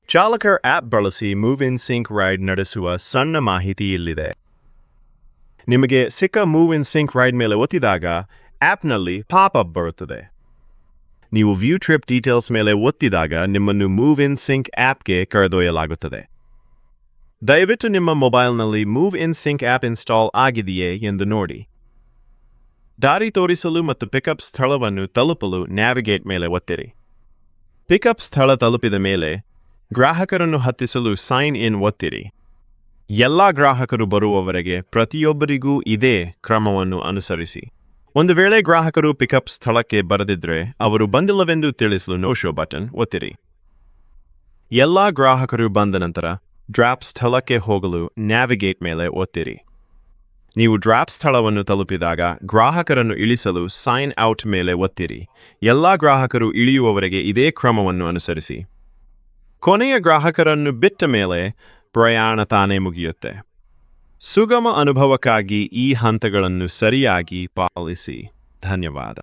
ಚಾಲಕರ ಆಪ್ ಬಳಸಿ move in sync ride ನಡೆಸುವ ಸಣ್ಣ ಮಾಹಿತಿ ಇಲ್ಲಿದೆ. ನಿಮಗೆ ಸಿಕ್ಕ ಮೂವ್ ಇನ್ ಸಿಂಕ್ ರೈಡ್ ಮೇಲೆ ಒತ್ತಿದಾಗ ಆಪ್ನಲ್ಲಿ ಪಾಪ್ ಅಪ್ ಬರುತ್ತದೆ. ನೀವು ವ್ಯೂ ಟ್ರಿಪ್ ಡೀಟೇಲ್ಸ್ ಮೇಲೆ ಒತ್ತಿದಾಗ ನಿಮ್ಮನ್ನು ಮೂವ್ ಇನ್ ಸಿಂಕ್ ಆಪ್ಗೆ ಕರೆದೊಯ್ಯಲಾಗುತ್ತದೆ. ದಯವಿಟ್ಟು ನಿಮ್ಮ ಮೊಬೈಲ್ನಲ್ಲಿ move in sync app install ಆಗಿದೆಯೇ ಎಂದು ನೋಡಿ. ದಾರಿ ತೋರಿಸಲು ಮತ್ತು ಪಿಕಪ್ ಸ್ಥಳವನ್ನು ತಲುಪಲು ನ್ಯಾವಿಗೇಟ್ ಮೇಲೆ ಒತ್ತಿರಿ. ಪಿಕಪ್ ಸ್ಥಳ ತಲುಪಿದ ಮೇಲೆ ಗ್ರಾಹಕರನ್ನು ಹತ್ತಿಸಲು ಸೈನ್ ಇನ್ ಒತ್ತಿರಿ. ಎಲ್ಲ ಗ್ರಾಹಕರು ಬರುವವರೆಗೆ ಪ್ರತಿಯೊಬ್ಬರಿಗೂ ಇದೇ ಕ್ರಮವನ್ನು ಅನುಸರಿಸಿ. ಒಂದು ವೇಳೆ ಗ್ರಾಹಕರು ಪಿಕಪ್ ಸ್ಥಳಕ್ಕೆ ಬರದಿದ್ದರೆ ಅವರು ಬಂದಿಲ್ಲವೆಂದು ತಿಳಿಸಲು ನೋ ಶೋ ಬಟನ್ ಒತ್ತಿರಿ. ಎಲ್ಲ ಗ್ರಾಹಕರು ಬಂದ ನಂತರ ಡ್ರಾಪ್ ಸ್ಥಳಕ್ಕೆ ಹೋಗಲು ನ್ಯಾವಿಗೇಟ್ ಮೇಲೆ ಒತ್ತಿರಿ. ನೀವು ಡ್ರಾಪ್ ಸ್ಥಳವನ್ನು ತಲುಪಿದಾಗ ಗ್ರಾಹಕರನ್ನು ಇಳಿಸಲು ಸೈನ್ ಔಟ್ ಮೇಲೆ ಒತ್ತಿರಿ. ಎಲ್ಲ ಗ್ರಾಹಕರು ಇಳಿಯುವವರೆಗೆ ಇದೇ ಕ್ರಮವನ್ನು ಅನುಸರಿಸಿ. ಕೊನೆಯ ಗ್ರಾಹಕರನ್ನು ಬಿಟ್ಟ ಮೇಲೆ ಪ್ರಯಾಣ ತಾನೇ ಮುಗಿಯುತ್ತೆ. ಸುಗಮ ಅನುಭವಕ್ಕಾಗಿ ಈ ಹಂತಗಳನ್ನು ಸರಿಯಾಗಿ ಪಾಲಿಸಿ. ಧನ್ಯವಾದ.